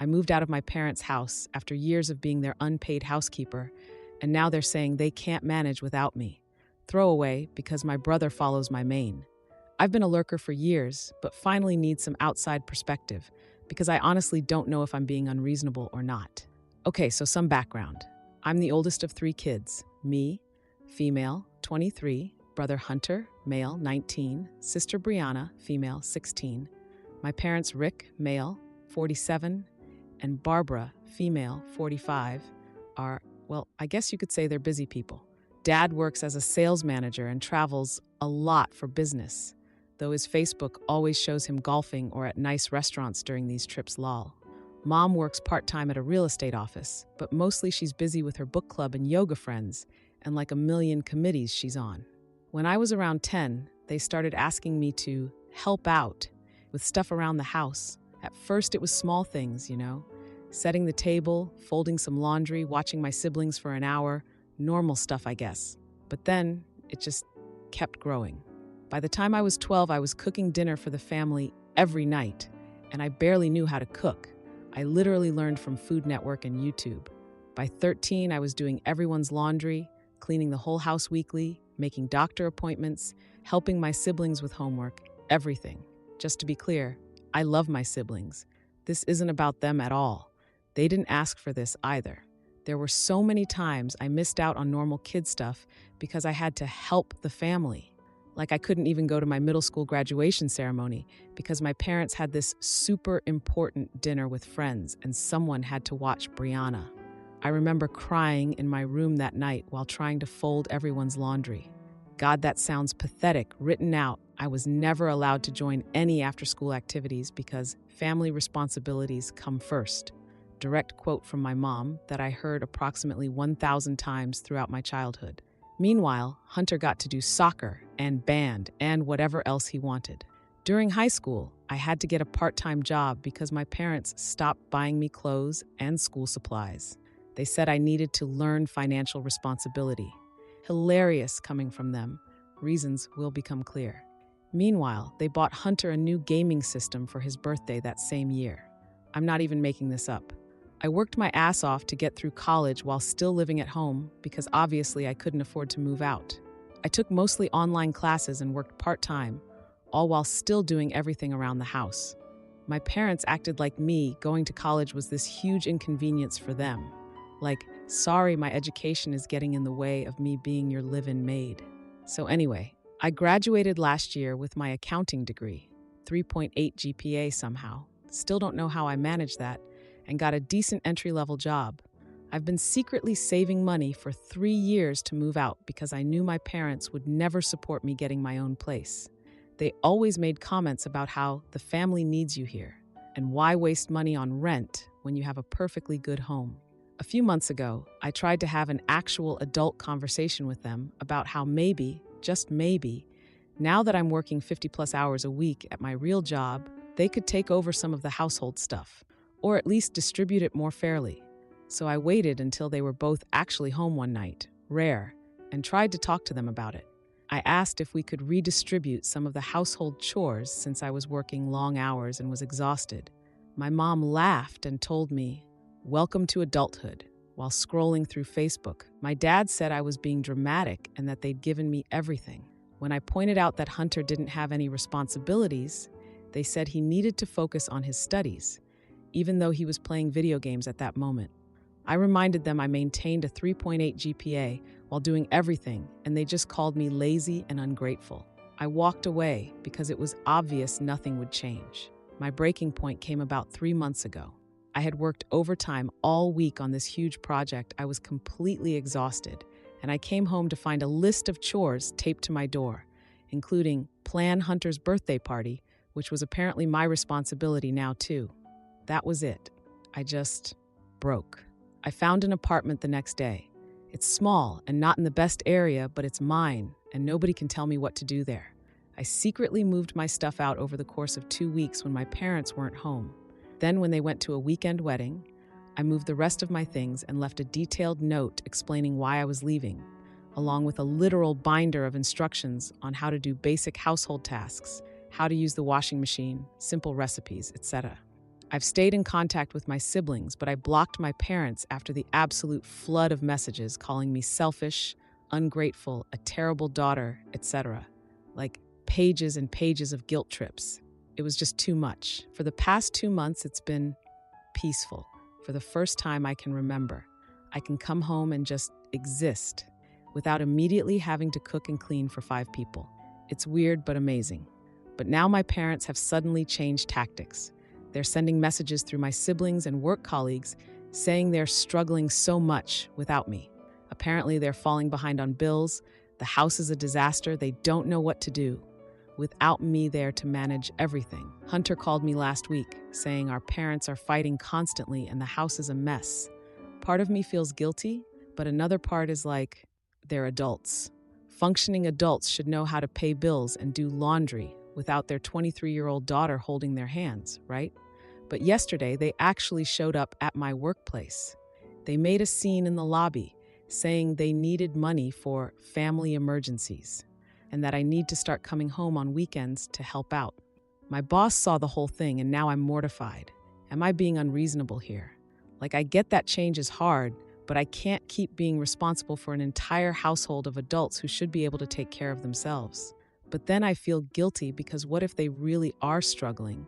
I moved out of my parents' house after years of being their unpaid housekeeper, and now they're saying they can't manage without me. Throwaway because my brother follows my main. I've been a lurker for years, but finally need some outside perspective because I honestly don't know if I'm being unreasonable or not. Okay, so some background. I'm the oldest of 3 kids. Me, female, 23, brother Hunter, male, 19, sister Brianna, female, 16. My parents Rick, male, 47, and Barbara, female, 45, are, well, I guess you could say they're busy people. Dad works as a sales manager and travels a lot for business, though his Facebook always shows him golfing or at nice restaurants during these trips, lol. Mom works part-time at a real estate office, but mostly she's busy with her book club and yoga friends and like a million committees she's on. When I was around 10, they started asking me to help out with stuff around the house. At first, it was small things, setting the table, folding some laundry, watching my siblings for an hour, normal stuff, I guess. But then it just kept growing. By the time I was 12, I was cooking dinner for the family every night, and I barely knew how to cook. I literally learned from Food Network and YouTube. By 13, I was doing everyone's laundry, cleaning the whole house weekly, making doctor appointments, helping my siblings with homework, everything. Just to be clear, I love my siblings. This isn't about them at all. They didn't ask for this either. There were so many times I missed out on normal kid stuff because I had to help the family. Like I couldn't even go to my middle school graduation ceremony because my parents had this super important dinner with friends and someone had to watch Brianna. I remember crying in my room that night while trying to fold everyone's laundry. God, that sounds pathetic. Written out, I was never allowed to join any after-school activities because family responsibilities come first. Direct quote from my mom that I heard approximately 1,000 times throughout my childhood. Meanwhile, Hunter got to do soccer and band and whatever else he wanted. During high school, I had to get a part-time job because my parents stopped buying me clothes and school supplies. They said I needed to learn financial responsibility. Hilarious coming from them. Reasons will become clear. Meanwhile, they bought Hunter a new gaming system for his birthday that same year. I'm not even making this up. I worked my ass off to get through college while still living at home because obviously I couldn't afford to move out. I took mostly online classes and worked part-time, all while still doing everything around the house. My parents acted like me going to college was this huge inconvenience for them. Like, sorry, my education is getting in the way of me being your live-in maid. So anyway, I graduated last year with my accounting degree, 3.8 GPA somehow. Still don't know how I managed that, and got a decent entry-level job. I've been secretly saving money for 3 years to move out because I knew my parents would never support me getting my own place. They always made comments about how the family needs you here, and why waste money on rent when you have a perfectly good home. A few months ago, I tried to have an actual adult conversation with them about how maybe, just maybe, now that I'm working 50+ hours a week at my real job, they could take over some of the household stuff, or at least distribute it more fairly. So I waited until they were both actually home one night, rare, and tried to talk to them about it. I asked if we could redistribute some of the household chores since I was working long hours and was exhausted. My mom laughed and told me, "Welcome to adulthood," while scrolling through Facebook. My dad said I was being dramatic and that they'd given me everything. When I pointed out that Hunter didn't have any responsibilities, they said he needed to focus on his studies, even though he was playing video games at that moment. I reminded them I maintained a 3.8 GPA while doing everything, and they just called me lazy and ungrateful. I walked away because it was obvious nothing would change. My breaking point came about 3 months ago. I had worked overtime all week on this huge project. I was completely exhausted, and I came home to find a list of chores taped to my door, including plan Hunter's birthday party, which was apparently my responsibility now too. That was it. I just broke. I found an apartment the next day. It's small and not in the best area, but it's mine, and nobody can tell me what to do there. I secretly moved my stuff out over the course of 2 weeks when my parents weren't home. Then when they went to a weekend wedding, I moved the rest of my things and left a detailed note explaining why I was leaving, along with a literal binder of instructions on how to do basic household tasks, how to use the washing machine, simple recipes, etc. I've stayed in contact with my siblings, but I blocked my parents after the absolute flood of messages calling me selfish, ungrateful, a terrible daughter, etc. Like pages and pages of guilt trips. It was just too much. For the past 2 months, it's been peaceful. For the first time I can remember, I can come home and just exist without immediately having to cook and clean for 5 people. It's weird but amazing. But now my parents have suddenly changed tactics. They're sending messages through my siblings and work colleagues saying they're struggling so much without me. Apparently, they're falling behind on bills. The house is a disaster. They don't know what to do without me there to manage everything. Hunter called me last week saying our parents are fighting constantly and the house is a mess. Part of me feels guilty, but another part is like, they're adults. Functioning adults should know how to pay bills and do laundry without their 23-year-old daughter holding their hands, right? But yesterday, they actually showed up at my workplace. They made a scene in the lobby saying they needed money for family emergencies and that I need to start coming home on weekends to help out. My boss saw the whole thing and now I'm mortified. Am I being unreasonable here? Like, I get that change is hard, but I can't keep being responsible for an entire household of adults who should be able to take care of themselves. But then I feel guilty because what if they really are struggling?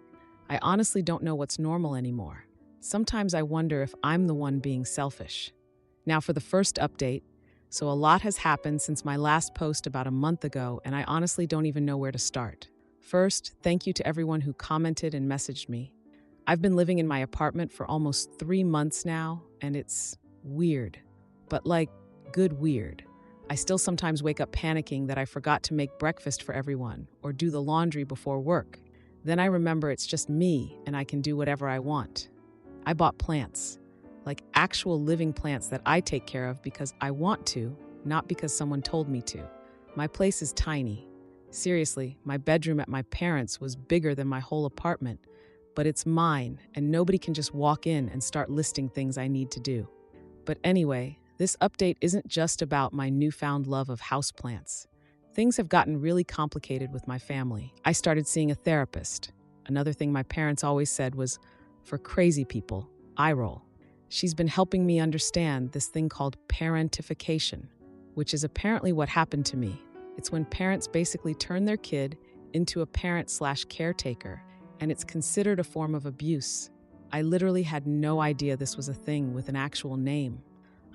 I honestly don't know what's normal anymore. Sometimes I wonder if I'm the one being selfish. Now for the first update. So a lot has happened since my last post about a month ago, and I honestly don't even know where to start. First, thank you to everyone who commented and messaged me. I've been living in my apartment for almost 3 months now, and it's weird, but like good weird. I still sometimes wake up panicking that I forgot to make breakfast for everyone or do the laundry before work. Then I remember it's just me and I can do whatever I want. I bought plants, like actual living plants that I take care of because I want to, not because someone told me to. My place is tiny. Seriously, my bedroom at my parents' was bigger than my whole apartment, but it's mine and nobody can just walk in and start listing things I need to do. But anyway, this update isn't just about my newfound love of houseplants. Things have gotten really complicated with my family. I started seeing a therapist. Another thing my parents always said was, for crazy people, eye roll. She's been helping me understand this thing called parentification, which is apparently what happened to me. It's when parents basically turn their kid into a parent/caretaker, and it's considered a form of abuse. I literally had no idea this was a thing with an actual name.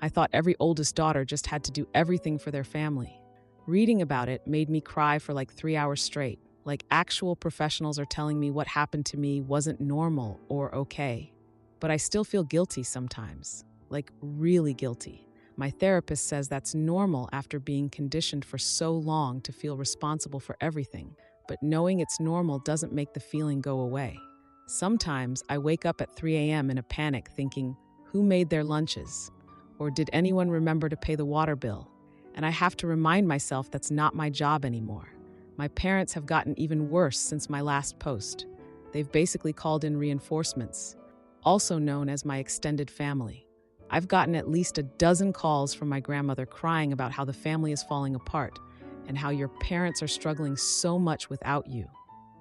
I thought every oldest daughter just had to do everything for their family. Reading about it made me cry for like 3 hours straight. Like actual professionals are telling me what happened to me wasn't normal or okay. But I still feel guilty sometimes, like really guilty. My therapist says that's normal after being conditioned for so long to feel responsible for everything. But knowing it's normal doesn't make the feeling go away. Sometimes I wake up at 3 a.m. in a panic thinking, who made their lunches? Or did anyone remember to pay the water bill? And I have to remind myself that's not my job anymore. My parents have gotten even worse since my last post. They've basically called in reinforcements, also known as my extended family. I've gotten at least a dozen calls from my grandmother crying about how the family is falling apart and how your parents are struggling so much without you.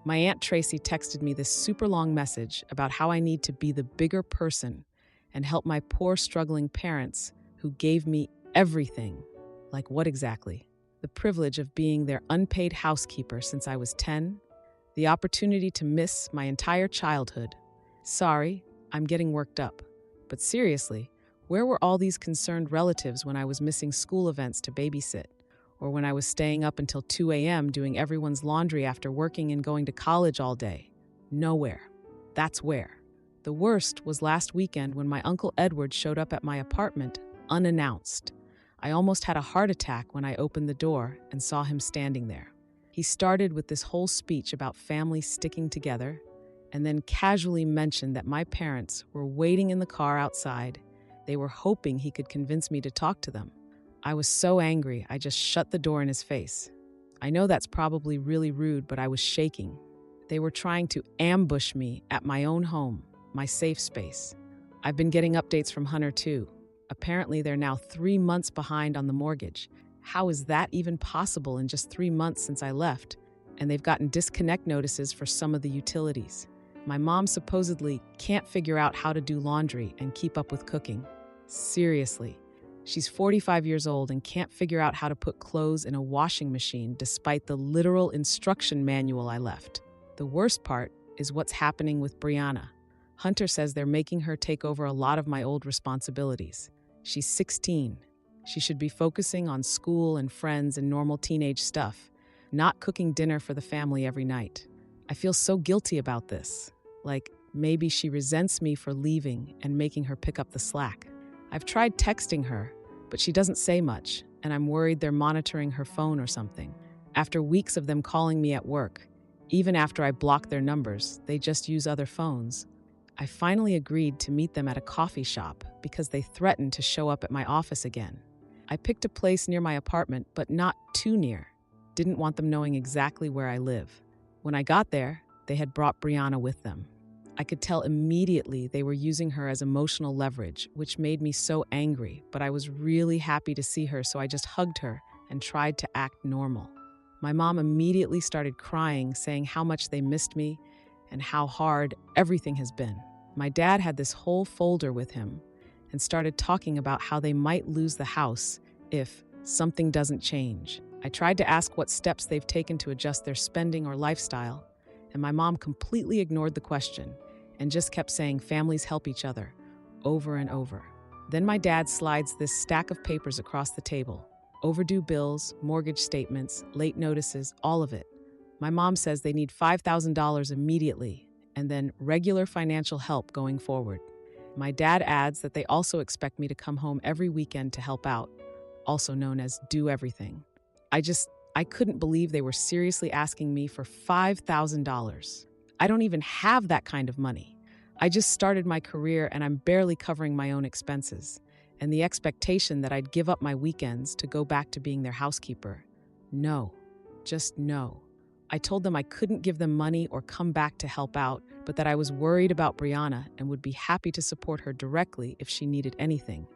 My Aunt Tracy texted me this super long message about how I need to be the bigger person and help my poor struggling parents who gave me everything. Like what exactly? The privilege of being their unpaid housekeeper since I was 10, the opportunity to miss my entire childhood. Sorry, I'm getting worked up. But seriously, where were all these concerned relatives when I was missing school events to babysit? Or when I was staying up until 2 a.m. doing everyone's laundry after working and going to college all day? Nowhere. That's where. The worst was last weekend when my Uncle Edward showed up at my apartment unannounced. I almost had a heart attack when I opened the door and saw him standing there. He started with this whole speech about families sticking together and then casually mentioned that my parents were waiting in the car outside. They were hoping he could convince me to talk to them. I was so angry, I just shut the door in his face. I know that's probably really rude, but I was shaking. They were trying to ambush me at my own home, my safe space. I've been getting updates from Hunter too. Apparently, they're now 3 months behind on the mortgage. How is that even possible in just 3 months since I left? And they've gotten disconnect notices for some of the utilities. My mom supposedly can't figure out how to do laundry and keep up with cooking. Seriously. She's 45 years old and can't figure out how to put clothes in a washing machine despite the literal instruction manual I left. The worst part is what's happening with Brianna. Hunter says they're making her take over a lot of my old responsibilities. She's 16. She should be focusing on school and friends and normal teenage stuff, not cooking dinner for the family every night. I feel so guilty about this. Like, maybe she resents me for leaving and making her pick up the slack. I've tried texting her, but she doesn't say much, and I'm worried they're monitoring her phone or something. After weeks of them calling me at work, even after I block their numbers, they just use other phones. I finally agreed to meet them at a coffee shop because they threatened to show up at my office again. I picked a place near my apartment, but not too near. Didn't want them knowing exactly where I live. When I got there, they had brought Brianna with them. I could tell immediately they were using her as emotional leverage, which made me so angry, but I was really happy to see her, so I just hugged her and tried to act normal. My mom immediately started crying, saying how much they missed me and how hard everything has been. My dad had this whole folder with him and started talking about how they might lose the house if something doesn't change. I tried to ask what steps they've taken to adjust their spending or lifestyle, and my mom completely ignored the question and just kept saying families help each other over and over. Then my dad slides this stack of papers across the table. Overdue bills, mortgage statements, late notices, all of it. My mom says they need $5,000 immediately and then regular financial help going forward. My dad adds that they also expect me to come home every weekend to help out, also known as do everything. I couldn't believe they were seriously asking me for $5,000. I don't even have that kind of money. I just started my career and I'm barely covering my own expenses. And the expectation that I'd give up my weekends to go back to being their housekeeper. No, just no. I told them I couldn't give them money or come back to help out, but that I was worried about Brianna and would be happy to support her directly if she needed anything.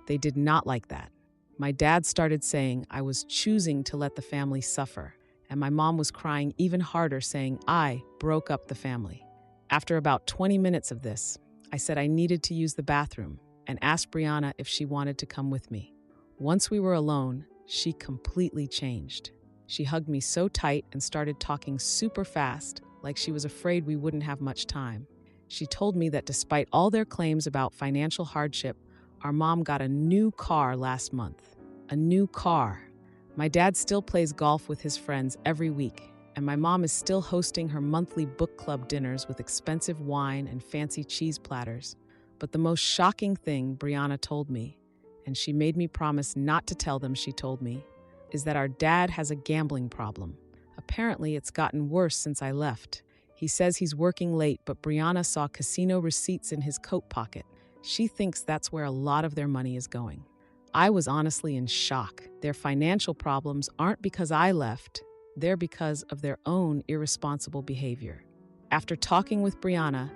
They did not like that. My dad started saying I was choosing to let the family suffer, and my mom was crying even harder, saying I broke up the family. After about 20 minutes of this, I said I needed to use the bathroom and asked Brianna if she wanted to come with me. Once we were alone, she completely changed. She hugged me so tight and started talking super fast, like she was afraid we wouldn't have much time. She told me that despite all their claims about financial hardship, our mom got a new car last month. A new car. My dad still plays golf with his friends every week, and my mom is still hosting her monthly book club dinners with expensive wine and fancy cheese platters. But the most shocking thing Brianna told me, and she made me promise not to tell them she told me, is that our dad has a gambling problem. Apparently, it's gotten worse since I left. He says he's working late, but Brianna saw casino receipts in his coat pocket. She thinks that's where a lot of their money is going. I was honestly in shock. Their financial problems aren't because I left, they're because of their own irresponsible behavior. After talking with Brianna,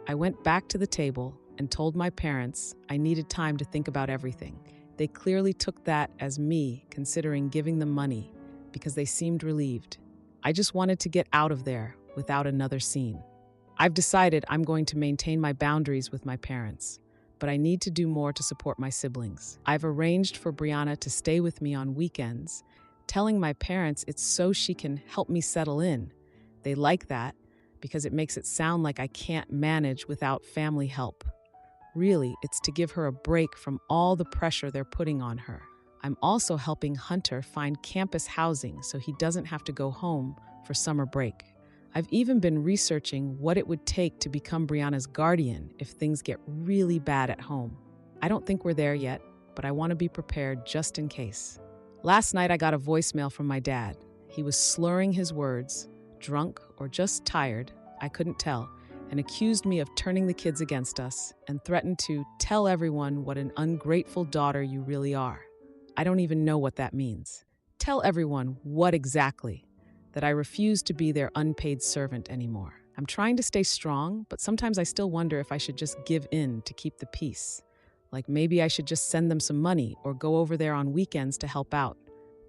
I went back to the table and told my parents I needed time to think about everything. They clearly took that as me considering giving them money because they seemed relieved. I just wanted to get out of there without another scene. I've decided I'm going to maintain my boundaries with my parents, but I need to do more to support my siblings. I've arranged for Brianna to stay with me on weekends, telling my parents it's so she can help me settle in. They like that because it makes it sound like I can't manage without family help. Really, it's to give her a break from all the pressure they're putting on her. I'm also helping Hunter find campus housing so he doesn't have to go home for summer break. I've even been researching what it would take to become Brianna's guardian if things get really bad at home. I don't think we're there yet, but I want to be prepared just in case. Last night I got a voicemail from my dad. He was slurring his words, drunk or just tired, I couldn't tell, and accused me of turning the kids against us and threatened to tell everyone what an ungrateful daughter you really are. I don't even know what that means. Tell everyone what exactly? That I refuse to be their unpaid servant anymore. I'm trying to stay strong, but sometimes I still wonder if I should just give in to keep the peace. Like maybe I should just send them some money or go over there on weekends to help out.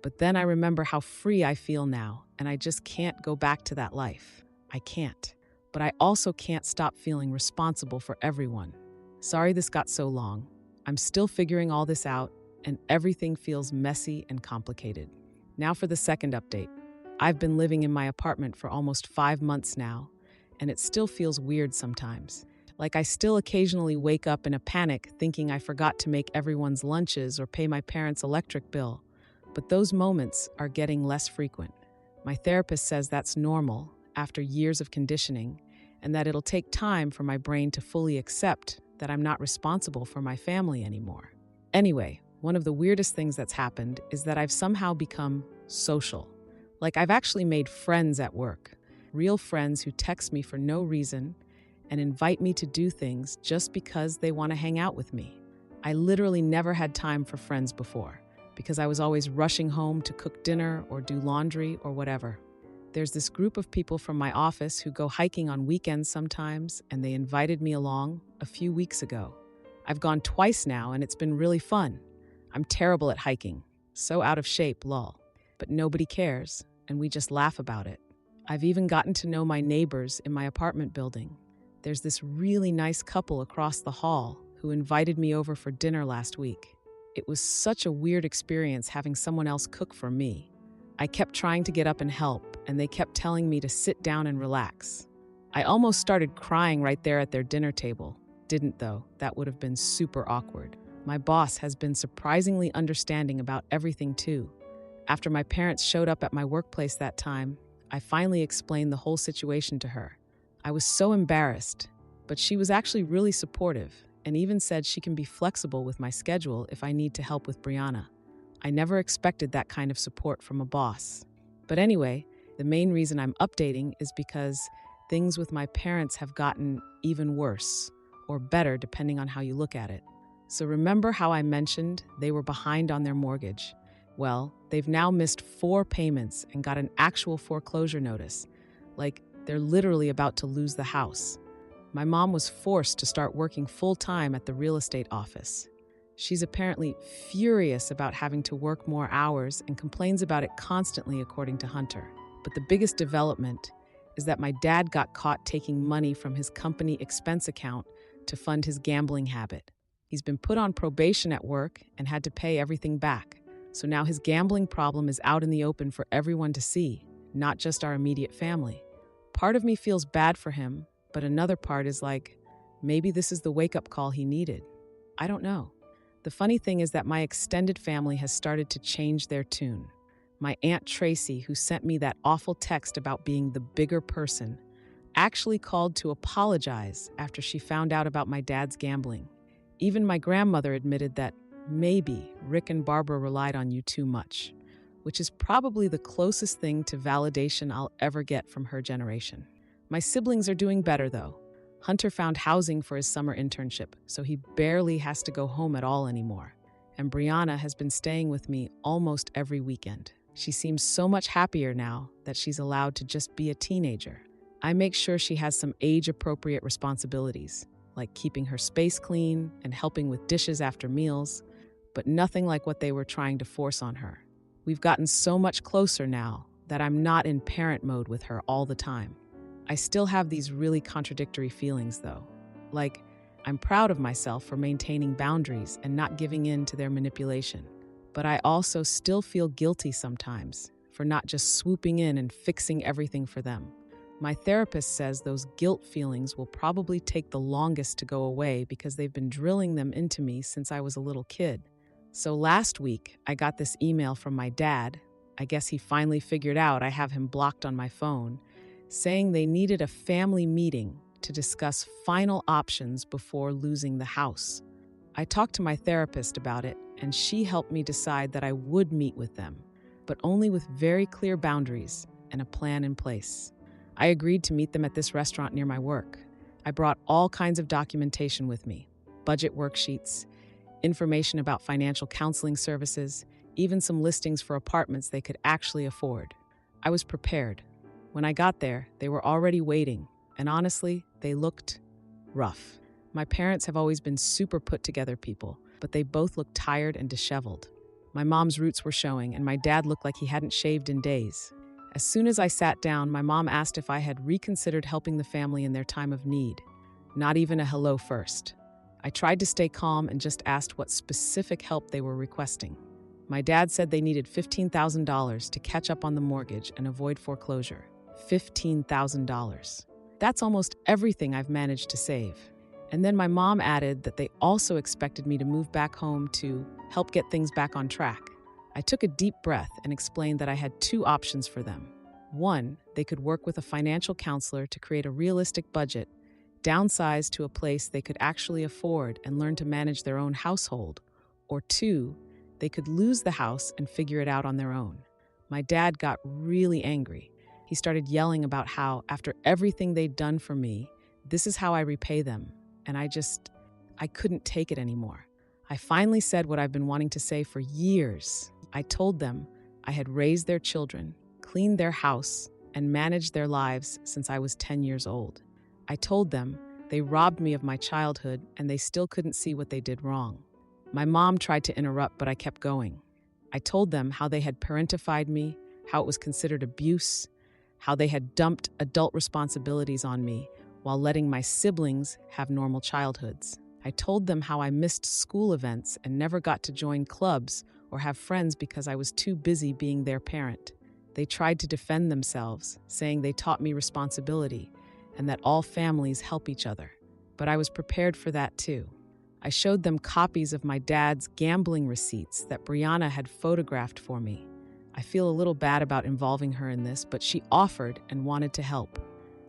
But then I remember how free I feel now, and I just can't go back to that life. I can't. but I also can't stop feeling responsible for everyone. Sorry this got so long. I'm still figuring all this out, and everything feels messy and complicated. Now for the second update. I've been living in my apartment for almost 5 months now, and it still feels weird sometimes. Like I still occasionally wake up in a panic thinking I forgot to make everyone's lunches or pay my parents' electric bill. But those moments are getting less frequent. My therapist says that's normal after years of conditioning, and that it'll take time for my brain to fully accept that I'm not responsible for my family anymore. Anyway, one of the weirdest things that's happened is that I've somehow become social. Like I've actually made friends at work, real friends who text me for no reason and invite me to do things just because they want to hang out with me. I literally never had time for friends before because I was always rushing home to cook dinner or do laundry or whatever. There's this group of people from my office who go hiking on weekends sometimes, and they invited me along a few weeks ago. I've gone twice now, and it's been really fun. I'm terrible at hiking, so out of shape, lol. But nobody cares, and we just laugh about it. I've even gotten to know my neighbors in my apartment building. There's this really nice couple across the hall who invited me over for dinner last week. It was such a weird experience having someone else cook for me. I kept trying to get up and help, and they kept telling me to sit down and relax. I almost started crying right there at their dinner table. Didn't though, that would have been super awkward. My boss has been surprisingly understanding about everything too. After my parents showed up at my workplace that time, I finally explained the whole situation to her. I was so embarrassed, but she was actually really supportive and even said she can be flexible with my schedule if I need to help with Brianna. I never expected that kind of support from a boss. But anyway, the main reason I'm updating is because things with my parents have gotten even worse, or better depending on how you look at it. So remember how I mentioned they were behind on their mortgage? Well, they've now missed 4 payments and got an actual foreclosure notice. Like, they're literally about to lose the house. My mom was forced to start working full-time at the real estate office. She's apparently furious about having to work more hours and complains about it constantly, according to Hunter. But the biggest development is that my dad got caught taking money from his company expense account to fund his gambling habit. He's been put on probation at work and had to pay everything back. So now his gambling problem is out in the open for everyone to see, not just our immediate family. Part of me feels bad for him, but another part is like, maybe this is the wake-up call he needed. I don't know. The funny thing is that my extended family has started to change their tune. My Aunt Tracy, who sent me that awful text about being the bigger person, actually called to apologize after she found out about my dad's gambling. Even my grandmother admitted that maybe Rick and Barbara relied on you too much, which is probably the closest thing to validation I'll ever get from her generation. My siblings are doing better, though. Hunter found housing for his summer internship, so he barely has to go home at all anymore. And Brianna has been staying with me almost every weekend. She seems so much happier now that she's allowed to just be a teenager. I make sure she has some age-appropriate responsibilities, like keeping her space clean and helping with dishes after meals, but nothing like what they were trying to force on her. We've gotten so much closer now that I'm not in parent mode with her all the time. I still have these really contradictory feelings, though. Like, I'm proud of myself for maintaining boundaries and not giving in to their manipulation. But I also still feel guilty sometimes for not just swooping in and fixing everything for them. My therapist says those guilt feelings will probably take the longest to go away because they've been drilling them into me since I was a little kid. So last week, I got this email from my dad. I guess he finally figured out I have him blocked on my phone, saying they needed a family meeting to discuss final options before losing the house. I talked to my therapist about it, and she helped me decide that I would meet with them, but only with very clear boundaries and a plan in place. I agreed to meet them at this restaurant near my work. I brought all kinds of documentation with me, budget worksheets, information about financial counseling services, even some listings for apartments they could actually afford. I was prepared. When I got there, they were already waiting, and honestly, they looked rough. My parents have always been super put-together people, but they both looked tired and disheveled. My mom's roots were showing, and my dad looked like he hadn't shaved in days. As soon as I sat down, my mom asked if I had reconsidered helping the family in their time of need. Not even a hello first. I tried to stay calm and just asked what specific help they were requesting. My dad said they needed $15,000 to catch up on the mortgage and avoid foreclosure. $15,000. That's almost everything I've managed to save. And then my mom added that they also expected me to move back home to help get things back on track. I took a deep breath and explained that I had two options for them. One, they could work with a financial counselor to create a realistic budget, downsize to a place they could actually afford and learn to manage their own household. Or two, they could lose the house and figure it out on their own. My dad got really angry. He started yelling about how, after everything they'd done for me, this is how I repay them. And I couldn't take it anymore. I finally said what I've been wanting to say for years. I told them I had raised their children, cleaned their house, and managed their lives since I was 10 years old. I told them they robbed me of my childhood and they still couldn't see what they did wrong. My mom tried to interrupt, but I kept going. I told them how they had parentified me, how it was considered abuse, how they had dumped adult responsibilities on me while letting my siblings have normal childhoods. I told them how I missed school events and never got to join clubs or have friends because I was too busy being their parent. They tried to defend themselves, saying they taught me responsibility and that all families help each other. But I was prepared for that too. I showed them copies of my dad's gambling receipts that Brianna had photographed for me. I feel a little bad about involving her in this, but she offered and wanted to help.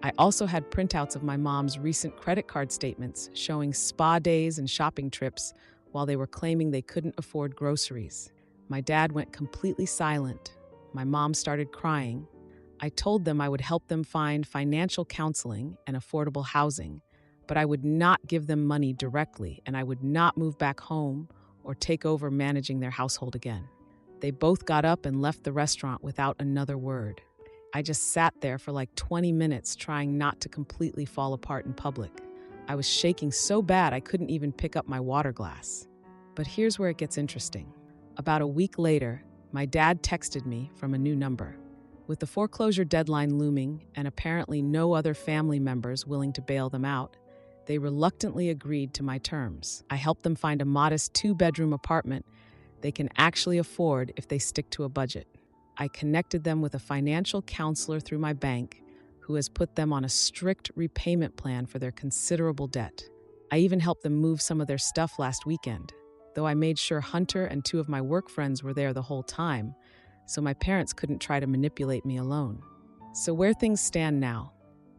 I also had printouts of my mom's recent credit card statements showing spa days and shopping trips while they were claiming they couldn't afford groceries. My dad went completely silent. My mom started crying. I told them I would help them find financial counseling and affordable housing, but I would not give them money directly, and I would not move back home or take over managing their household again. They both got up and left the restaurant without another word. I just sat there for like 20 minutes trying not to completely fall apart in public. I was shaking so bad I couldn't even pick up my water glass. But here's where it gets interesting. About a week later, my dad texted me from a new number. With the foreclosure deadline looming and apparently no other family members willing to bail them out, they reluctantly agreed to my terms. I helped them find a modest 2-bedroom apartment they can actually afford if they stick to a budget. I connected them with a financial counselor through my bank who has put them on a strict repayment plan for their considerable debt. I even helped them move some of their stuff last weekend, though I made sure Hunter and 2 of my work friends were there the whole time, so my parents couldn't try to manipulate me alone. So where things stand now.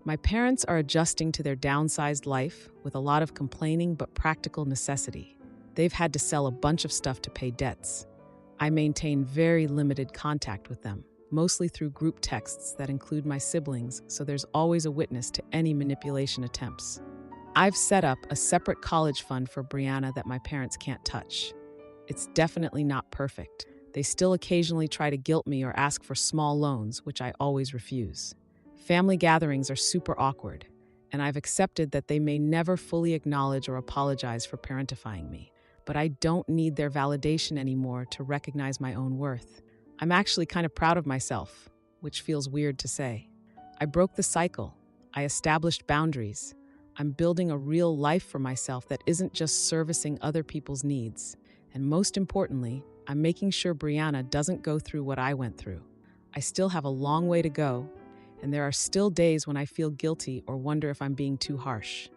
My parents are adjusting to their downsized life with a lot of complaining but practical necessity. They've had to sell a bunch of stuff to pay debts. I maintain very limited contact with them, mostly through group texts that include my siblings, so there's always a witness to any manipulation attempts. I've set up a separate college fund for Brianna that my parents can't touch. It's definitely not perfect. They still occasionally try to guilt me or ask for small loans, which I always refuse. Family gatherings are super awkward, and I've accepted that they may never fully acknowledge or apologize for parentifying me. But I don't need their validation anymore to recognize my own worth. I'm actually kind of proud of myself, which feels weird to say. I broke the cycle. I established boundaries. I'm building a real life for myself that isn't just servicing other people's needs. And most importantly, I'm making sure Brianna doesn't go through what I went through. I still have a long way to go, and there are still days when I feel guilty or wonder if I'm being too harsh.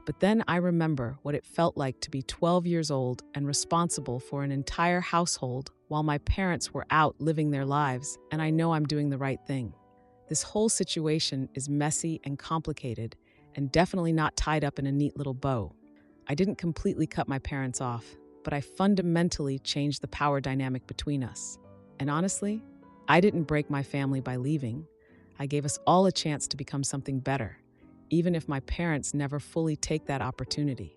But then I remember what it felt like to be 12 years old and responsible for an entire household while my parents were out living their lives, and I know I'm doing the right thing. This whole situation is messy and complicated, and definitely not tied up in a neat little bow. I didn't completely cut my parents off, but I fundamentally changed the power dynamic between us. And honestly, I didn't break my family by leaving. I gave us all a chance to become something better, even if my parents never fully take that opportunity.